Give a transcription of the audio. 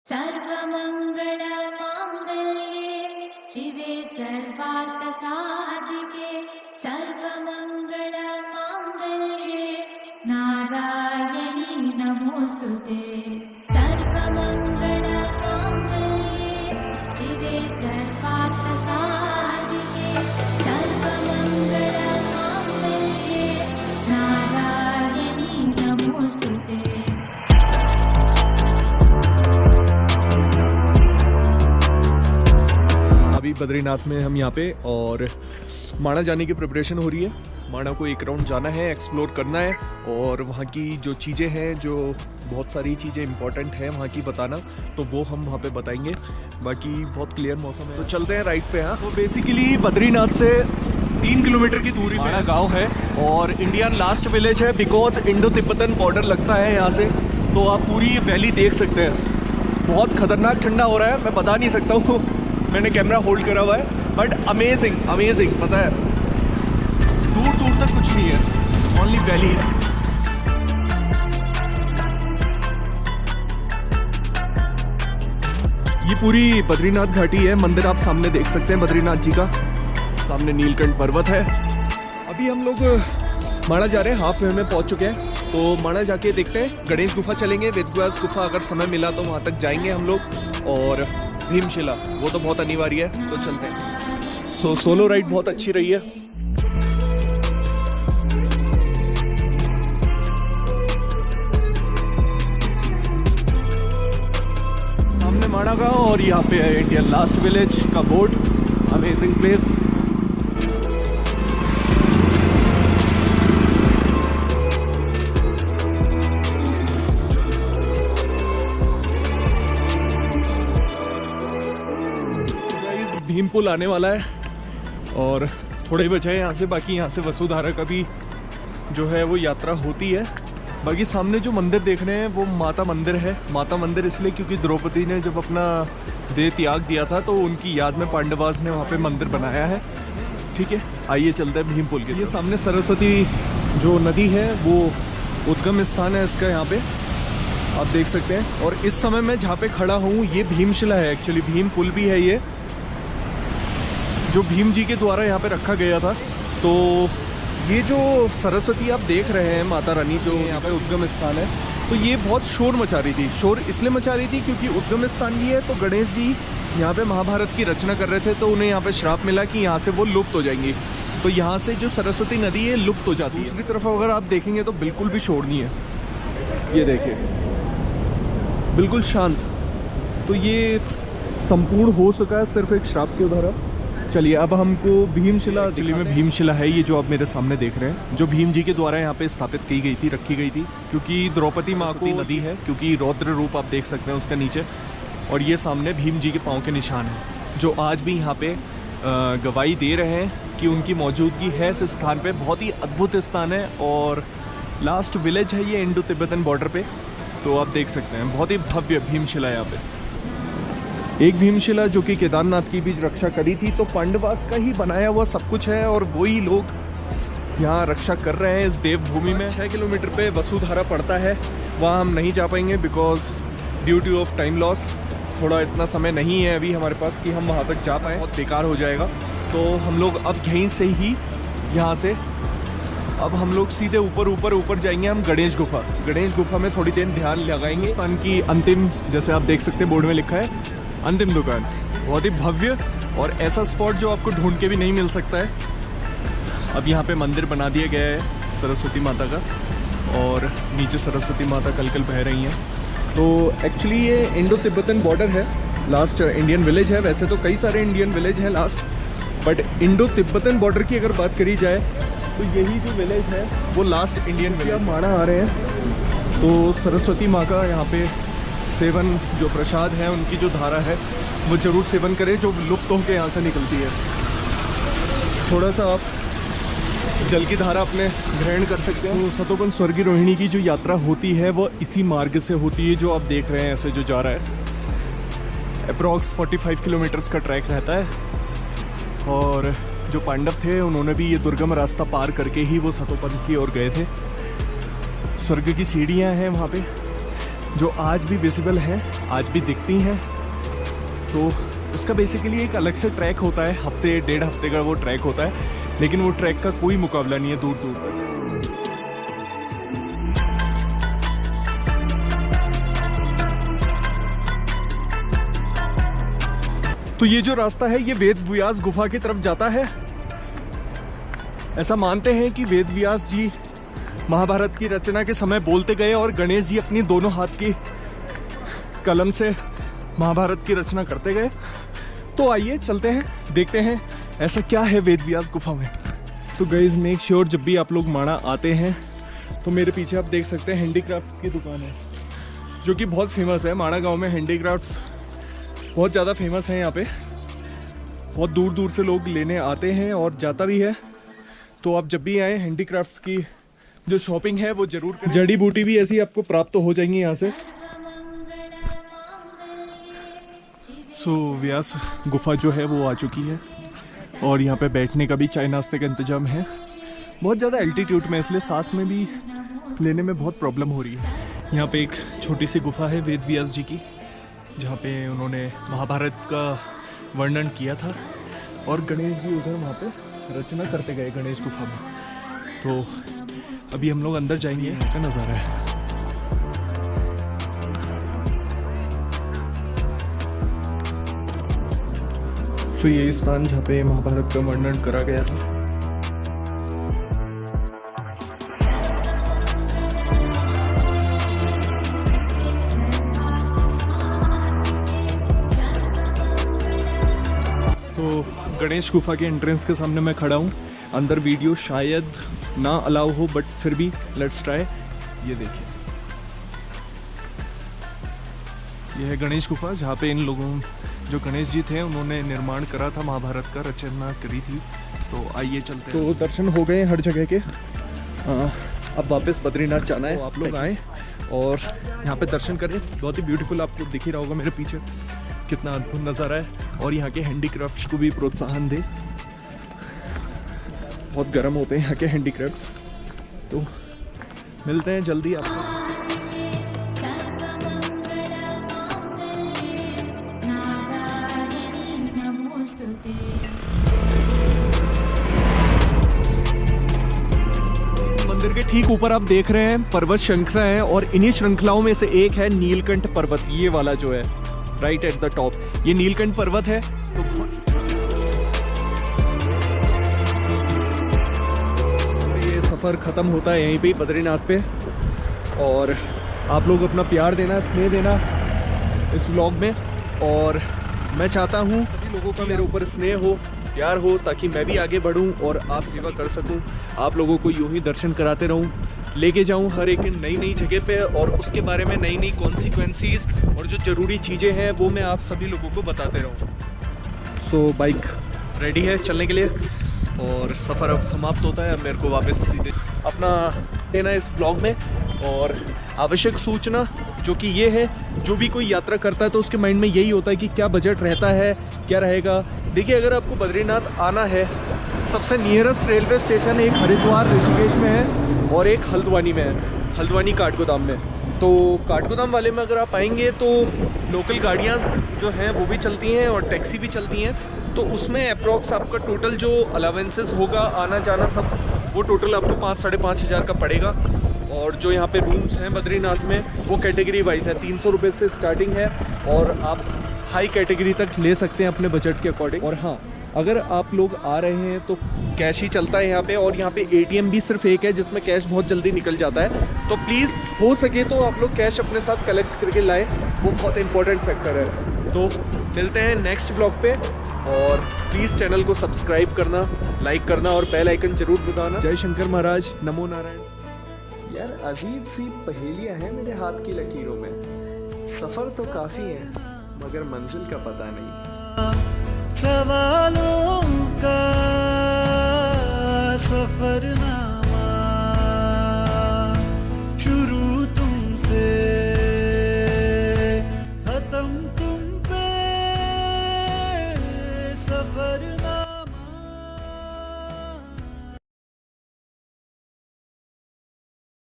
सर्वमङ्गलमाङ्गल्ये शिवे सर्वार्थसाधिके सर्वमङ्गलमाङ्गल्ये नारायणी नमोऽस्तुते। सर्वमङ्गलमाङ्गल्ये शिवे सर्वार्थसाधिके सर्वमङ्गलमाङ्गल्ये नारायणी नमोऽस्तुते। अभी बद्रीनाथ में हम यहाँ पे और माणा जाने की प्रिपरेशन हो रही है। माणा को एक राउंड जाना है, एक्सप्लोर करना है और वहाँ की जो चीज़ें हैं, जो बहुत सारी चीज़ें इंपॉर्टेंट हैं वहाँ की बताना, तो वो हम वहाँ पे बताएंगे। बाकी बहुत क्लियर मौसम है, तो चलते हैं राइड पे। हाँ, तो बेसिकली बद्रीनाथ से 3 किलोमीटर की दूरी पे गाँव है और इंडिया लास्ट विलेज है, बिकॉज इंडो तिब्बतन बॉर्डर लगता है यहाँ से। तो आप पूरी वैली देख सकते हैं। बहुत खतरनाक ठंडा हो रहा है, मैं बता नहीं सकता हूँ, मैंने कैमरा होल्ड करा हुआ है, बट अमेजिंग अमेजिंग। पता है दूर दूर तक कुछ नहीं है, ओनली वैली है। ये पूरी बद्रीनाथ घाटी है। मंदिर आप सामने देख सकते हैं बद्रीनाथ जी का, सामने नीलकंठ पर्वत है। अभी हम लोग माणा जा रहे हैं, हाफ वे में पहुंच चुके हैं। तो माणा जाके देखते हैं, गणेश गुफा चलेंगे, वेदव्यास गुफा अगर समय मिला तो वहां तक जाएंगे हम लोग, और भीमशिला वो तो बहुत अनिवार्य है, तो चलते हैं। सोलो राइड बहुत अच्छी रही है। सामने माणा गांव और यहाँ पे है इंडियन लास्ट विलेज का बोर्ड। Amazing place. भीमपुल आने वाला है और थोड़े बचे हैं यहाँ से, बाकी यहाँ से वसुधारा का भी जो है वो यात्रा होती है। बाकी सामने जो मंदिर देख रहे हैं वो माता मंदिर है। माता मंदिर इसलिए क्योंकि द्रौपदी ने जब अपना देह त्याग दिया था तो उनकी याद में पांडवास ने वहाँ पे मंदिर बनाया है। ठीक है, आइए चलते हैं भीमपुल के। ये सामने सरस्वती जो नदी है वो उद्गम स्थान है इसका, यहाँ पे आप देख सकते हैं। और इस समय मैं जहाँ पे खड़ा हूँ ये भीमशिला है, एक्चुअली भीमपुल भी है ये, जो भीम जी के द्वारा यहाँ पे रखा गया था। तो ये जो सरस्वती आप देख रहे हैं माता रानी, जो यहाँ पे उद्गम स्थान है, तो ये बहुत शोर मचा रही थी। शोर इसलिए मचा रही थी क्योंकि उद्गम स्थान भी है, तो गणेश जी यहाँ पे महाभारत की रचना कर रहे थे, तो उन्हें यहाँ पे श्राप मिला कि यहाँ से वो लुप्त हो जाएंगी। तो यहाँ से जो सरस्वती नदी है लुप्त हो जाती है। दूसरी तरफ अगर आप देखेंगे तो बिल्कुल भी शोर नहीं है, ये देखिए बिल्कुल शांत। तो ये संपूर्ण हो सका है सिर्फ एक श्राप के द्वारा। चलिए अब हमको भीमशिला, दिल्ली में भीमशिला है ये जो आप मेरे सामने देख रहे हैं, जो भीम जी के द्वारा यहाँ पे स्थापित की गई थी, रखी गई थी, क्योंकि द्रौपदी माँ को नदी है, क्योंकि रौद्र रूप आप देख सकते हैं उसका नीचे। और ये सामने भीम जी के पाँव के निशान हैं, जो आज भी यहाँ पे गवाही दे रहे हैं कि उनकी मौजूदगी है इस स्थान पे। बहुत ही अद्भुत स्थान है और लास्ट विलेज है ये इंडो तिब्बतन बॉर्डर पे। तो आप देख सकते हैं बहुत ही भव्य भीमशिला यहाँ पे। एक भीमशिला जो कि केदारनाथ की भी रक्षा करी थी, तो पांडवास का ही बनाया हुआ सब कुछ है और वही लोग यहाँ रक्षा कर रहे हैं इस देवभूमि में। 6 किलोमीटर पे वसुधारा पड़ता है, वहाँ हम नहीं जा पाएंगे because duty of time loss. थोड़ा इतना समय नहीं है अभी हमारे पास कि हम वहाँ तक जा पाएँ, बहुत बेकार हो जाएगा। तो हम लोग अब यहीं से ही, यहाँ से अब हम लोग सीधे ऊपर जाएंगे हम गणेश गुफा। गणेश गुफा में थोड़ी देर ध्यान लगाएंगे। दुकान की अंतिम, जैसे आप देख सकते हैं बोर्ड में लिखा है अंतिम दुकान। बहुत ही भव्य और ऐसा स्पॉट जो आपको ढूंढ के भी नहीं मिल सकता है। अब यहाँ पे मंदिर बना दिया गया है सरस्वती माता का, और नीचे सरस्वती माता कल बह रही हैं। तो एक्चुअली ये इंडो तिब्बतन बॉर्डर है, लास्ट इंडियन विलेज है। वैसे तो कई सारे इंडियन विलेज हैं last, but Indo Tibetan border की अगर बात करी जाए तो यही जो विलेज है वो लास्ट इंडियन विलेज। अब माणा आ रहे हैं तो सरस्वती माँ का यहाँ पे सेवन, जो प्रसाद है उनकी जो धारा है वो ज़रूर सेवन करें, जो लुप्त होकर यहाँ से निकलती है। थोड़ा सा आप जल की धारा अपने ग्रहण कर सकते हैं। तो सतोपन स्वर्गीय रोहिणी की जो यात्रा होती है वो इसी मार्ग से होती है, जो आप देख रहे हैं ऐसे जो जा रहा है। अप्रॉक्स 45 किलोमीटर्स का ट्रैक रहता है। और जो पांडव थे उन्होंने भी ये दुर्गम रास्ता पार करके ही वो सतोपन की ओर गए थे। स्वर्ग की सीढ़ियाँ हैं वहाँ पे, जो आज भी विजिबल हैं, आज भी दिखती हैं। तो उसका बेसिकली एक अलग से ट्रैक होता है, हफ्ते 1.5 हफ्ते का वो ट्रैक होता है, लेकिन वो ट्रैक का कोई मुकाबला नहीं है दूर दूर तक। तो ये जो रास्ता है ये वेद व्यास गुफा की तरफ जाता है। ऐसा मानते हैं कि वेद व्यास जी महाभारत की रचना के समय बोलते गए और गणेश जी अपनी दोनों हाथ की कलम से महाभारत की रचना करते गए। तो आइए चलते हैं, देखते हैं ऐसा क्या है वेद व्यास गुफा में। तो गाइस मेक श्योर जब भी आप लोग माणा आते हैं तो मेरे पीछे आप देख सकते हैं हैंडीक्राफ्ट की दुकान है, जो कि बहुत फेमस है। माणा गांव में हैंडीक्राफ्ट्स बहुत ज़्यादा फेमस है। यहाँ पे बहुत दूर दूर से लोग लेने आते हैं और जाता भी है। तो आप जब भी आए हैंडीक्राफ्ट्स की जो शॉपिंग है वो जरूर करें। जड़ी बूटी भी ऐसी आपको प्राप्त हो जाएंगी यहाँ से। सो व्यास गुफा जो है वो आ चुकी है और यहाँ पे बैठने का भी चाय नाश्ते का इंतजाम है। बहुत ज़्यादा एल्टीट्यूड में, इसलिए सांस में भी लेने में बहुत प्रॉब्लम हो रही है। यहाँ पे एक छोटी सी गुफा है वेद व्यास जी की, जहाँ पे उन्होंने महाभारत का वर्णन किया था और गणेश जी उधर वहाँ पे रचना करते गए गणेश गुफा में। तो अभी हम लोग अंदर जाएंगे, क्या नज़ारा है। तो ये स्थान जहाँ पे महाभारत का वर्णन करा गया था। तो गणेश गुफा के एंट्रेंस के सामने मैं खड़ा हूँ। अंदर वीडियो शायद ना अलाउ हो, बट फिर भी लेट्स ट्राई। ये देखिए, ये है गणेश गुफा जहाँ पे इन लोगों जो गणेश जी थे उन्होंने निर्माण करा था, महाभारत का रचना करी थी। तो आइए चलते हैं। तो दर्शन हो गए हर जगह के। अब वापस बद्रीनाथ जाना है। तो आप लोग आए और यहाँ पे दर्शन करें। बहुत ही ब्यूटीफुल, आपको दिख ही रहा होगा मेरे पीछे कितना अद्भुत नज़ारा है। और यहाँ के हैंडीक्राफ्ट्स को भी प्रोत्साहन दे। बहुत गर्म होते हैं यहाँ के हैंडीक्राफ्ट्स। तो मिलते हैं जल्दी आपको। मंदिर के ठीक ऊपर आप देख रहे हैं पर्वत श्रृंखला है और इन्हीं श्रृंखलाओं में से एक है नीलकंठ पर्वत। ये वाला जो है राइट एट द टॉप, ये नीलकंठ पर्वत है। तो ये सफ़र ख़त्म होता है यहीं पे बद्रीनाथ पे। और आप लोग अपना प्यार देना, स्नेह देना इस व्लॉग में। और मैं चाहता हूँ सभी लोगों का मेरे ऊपर स्नेह हो, प्यार हो, ताकि मैं भी आगे बढ़ूँ और आप सेवा कर सकूँ। आप लोगों को यूँ ही दर्शन कराते रहूँ, लेके जाऊँ हर एक नई नई जगह पे, और उसके बारे में नई नई कॉन्सिक्वेंसीज और जो ज़रूरी चीज़ें हैं वो मैं आप सभी लोगों को बताते रहूँ। सो बाइक रेडी है चलने के लिए और सफ़र अब समाप्त होता है। अब मेरे को वापस सीधे अपना देना इस ब्लॉग में। और आवश्यक सूचना जो कि ये है, जो भी कोई यात्रा करता है तो उसके माइंड में यही होता है कि क्या बजट रहता है, क्या रहेगा। देखिए, अगर आपको बद्रीनाथ आना है, सबसे नियरेस्ट रेलवे स्टेशन एक हरिद्वार ऋषिकेश में है और एक हल्द्वानी में है, हल्द्वानी काठगोदाम में। तो काठगोदाम वाले में अगर आप आएंगे तो लोकल गाड़ियाँ जो हैं वो भी चलती हैं और टैक्सी भी चलती हैं। तो उसमें अप्रॉक्स आपका टोटल जो अलावेंसेस होगा, आना जाना सब, वो टोटल आपको 5-5.5 हज़ार का पड़ेगा। और जो यहाँ पे रूम्स हैं बद्रीनाथ में वो कैटेगरी वाइज है, 300 रुपये से स्टार्टिंग है और आप हाई कैटेगरी तक ले सकते हैं अपने बजट के अकॉर्डिंग। और हाँ, अगर आप लोग आ रहे हैं तो कैश ही चलता है यहाँ पे, और यहाँ पे ATM भी सिर्फ एक है जिसमें कैश बहुत जल्दी निकल जाता है। तो प्लीज़ हो सके तो आप लोग कैश अपने साथ कलेक्ट करके लाएँ, वो बहुत इंपॉर्टेंट फैक्टर है। तो मिलते हैं नेक्स्ट ब्लॉग पे, और प्लीज़ चैनल को सब्सक्राइब करना, लाइक करना और बेल आइकन जरूर दबाना। जय शंकर महाराज, नमो नारायण। यार अजीब सी पहेलियां हैं मेरे हाथ की लकीरों में। सफ़र तो काफ़ी है मगर मंजिल का पता नहीं। सवालों का सफर ना